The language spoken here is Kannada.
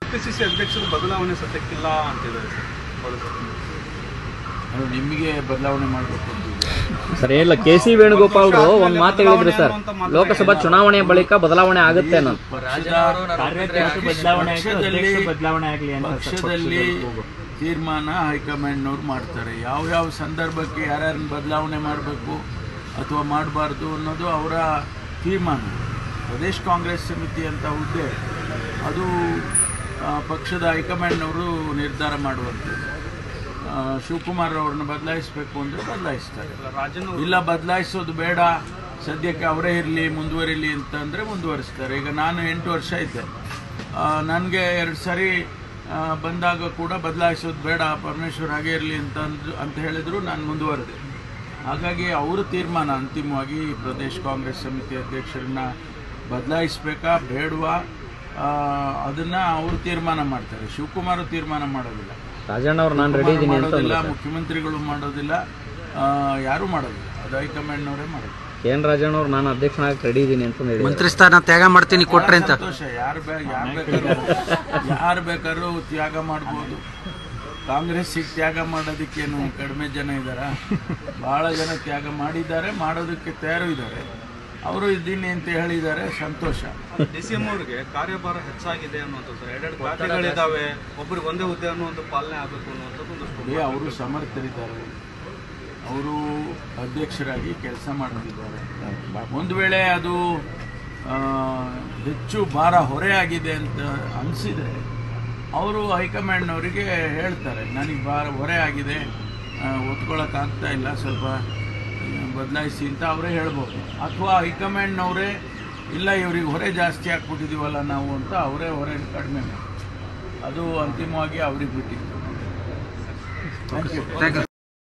ಕೆಪಿಸಿಸಿ ಅಧ್ಯಕ್ಷರು ಬದಲಾವಣೆ ಸತ್ಯಕ್ಕಿಲ್ಲ ಅಂತಿದ್ದಾರೆ ಸರ್. ನಿಮಗೆ ಬದಲಾವಣೆ ಮಾಡಬೇಕು ಸರ್ ಇಲ್ಲ ಕೆ.ಸಿ. ವೇಣುಗೋಪಾಲ್ ಒಂದು ಮಾತು ಹೇಳಿದ್ರು ಸರ್, ಲೋಕಸಭಾ ಚುನಾವಣೆ ಬಳಿಕ ಬದಲಾವಣೆ ಆಗುತ್ತೆ ಅನ್ನೋ ಪಕ್ಷದಲ್ಲಿ ತೀರ್ಮಾನ ಹೈಕಮಾಂಡ್ನವ್ರು ಮಾಡ್ತಾರೆ. ಯಾವ ಸಂದರ್ಭಕ್ಕೆ ಯಾರ್ಯಾರನ್ನ ಬದಲಾವಣೆ ಮಾಡಬೇಕು ಅಥವಾ ಮಾಡಬಾರ್ದು ಅನ್ನೋದು ಅವರ ತೀರ್ಮಾನ. ಪ್ರದೇಶ ಕಾಂಗ್ರೆಸ್ ಸಮಿತಿ ಅಂತ ಹುದ್ದೆ ಅದು ಪಕ್ಷದ ಹೈಕಮಾಂಡ್ನವರು ನಿರ್ಧಾರ ಮಾಡುವಂಥದ್ದು. ಶಿವಕುಮಾರ್ ಅವ್ರನ್ನ ಬದಲಾಯಿಸಬೇಕು ಅಂದರೆ ಬದಲಾಯಿಸ್ತಾರೆ, ಇಲ್ಲ ಬದಲಾಯಿಸೋದು ಬೇಡ ಸದ್ಯಕ್ಕೆ ಅವರೇ ಇರಲಿ ಮುಂದುವರಿಲಿ ಅಂತಂದರೆ ಮುಂದುವರಿಸ್ತಾರೆ. ಈಗ ನಾನು 8 ವರ್ಷ ಇದ್ದೆ, ನನಗೆ 2 ಸಾರಿ ಬಂದಾಗ ಕೂಡ ಬದಲಾಯಿಸೋದು ಬೇಡ ಪರಮೇಶ್ವರ್ ಹಾಗೆ ಇರಲಿ ಅಂತ ಹೇಳಿದ್ರು, ನಾನು ಮುಂದುವರೆದೆ. ಹಾಗಾಗಿ ಅವರು ತೀರ್ಮಾನ ಅಂತಿಮವಾಗಿ ಪ್ರದೇಶ ಕಾಂಗ್ರೆಸ್ ಸಮಿತಿ ಅಧ್ಯಕ್ಷರನ್ನ ಬದಲಾಯಿಸಬೇಕಾ ಬೇಡವಾ ಅದನ್ನು ಅವರು ತೀರ್ಮಾನ ಮಾಡ್ತಾರೆ. ಶಿವಕುಮಾರ್ ತೀರ್ಮಾನ ಮಾಡೋದಿಲ್ಲ, ರಾಜಣ್ಣ ಅವರು ನಾನು ರೆಡಿ ಇದ್ದೀನಿ ಮಾಡೋದಿಲ್ಲ, ಮುಖ್ಯಮಂತ್ರಿಗಳು ಮಾಡೋದಿಲ್ಲ, ಯಾರೂ ಮಾಡೋದಿಲ್ಲ, ಅದು ಹೈಕಮಾಂಡ್ನವರೇ ಮಾಡೋದು. ಕೆ.ಎನ್. ರಾಜಣ್ಣ ಅವರು ನಾನು ಅಧ್ಯಕ್ಷನಾಗಿ ರೆಡಿ ಇದ್ದೀನಿ ಅಂತ ಹೇಳಿ ಮಂತ್ರಿ ಸ್ಥಾನ ತ್ಯಾಗ ಮಾಡ್ತೀನಿ ಕೊಟ್ರೆ ಅಂತ ಸಂತೋಷ. ಯಾರು ಬೇಕಾದ್ರೂ ತ್ಯಾಗ ಮಾಡ್ಬೋದು. ಕಾಂಗ್ರೆಸ್ಸಿಗೆ ತ್ಯಾಗ ಮಾಡೋದಕ್ಕೇನು ಕಡಿಮೆ ಜನ ಇದ್ದಾರಾ? ಭಾಳ ಜನ ತ್ಯಾಗ ಮಾಡಿದ್ದಾರೆ, ಮಾಡೋದಕ್ಕೆ ತಯಾರು ಇದ್ದಾರೆ. ಅವರು ಇದ್ದೀನಿ ಅಂತ ಹೇಳಿದ್ದಾರೆ, ಸಂತೋಷ. ಡಿ.ಸಿ.ಎಂ ಅವರಿಗೆ ಕಾರ್ಯಭಾರ ಹೆಚ್ಚಾಗಿದೆ ಅನ್ನುವಂಥದ್ದು ಸರ್. 2 ಖಾತೆಗಳಿದ್ದಾವೆ, ಒಬ್ಬರಿಗೆ ಒಂದೇ ಹುದ್ದೆ ಅನ್ನೋ ಒಂದು ಪಾಲನೆ ಆಗಬೇಕು ಅನ್ನುವಂಥದ್ದು ಅವರು ಸಮರ್ಥರಿದ್ದಾರೆ, ಅವರು ಅಧ್ಯಕ್ಷರಾಗಿ ಕೆಲಸ ಮಾಡುತ್ತಿದ್ದಾರೆ. ಒಂದು ವೇಳೆ ಅದು ಹೆಚ್ಚು ಭಾರ ಹೊರೆ ಆಗಿದೆ ಅಂತ ಅನಿಸಿದರೆ ಅವರು ಹೈಕಮಾಂಡ್ನವರಿಗೆ ಹೇಳ್ತಾರೆ, ನನಗೆ ಭಾರ ಹೊರೆ ಆಗಿದೆ, ಒತ್ಕೊಳ್ಳೋಕ್ಕಾಗ್ತಾ ಇಲ್ಲ, ಸ್ವಲ್ಪ ಬದಲಾಯಿಸಿ ಅಂತ ಅವರೇ ಹೇಳ್ಬೋದು. ಅಥವಾ ಹೈಕಮಾಂಡ್ನವರೇ ಇಲ್ಲ ಇವ್ರಿಗೆ ಹೊರೆ ಜಾಸ್ತಿ ಹಾಕ್ಬಿಟ್ಟಿದ್ದೀವಲ್ಲ ನಾವು ಅಂತ ಅವರೇ ಹೊರೆ ಕಡಿಮೆ ಮಾಡಿ, ಅದು ಅಂತಿಮವಾಗಿ ಅವ್ರಿಗೆ ಬಿಟ್ಟಿದ್ದು. Thank you.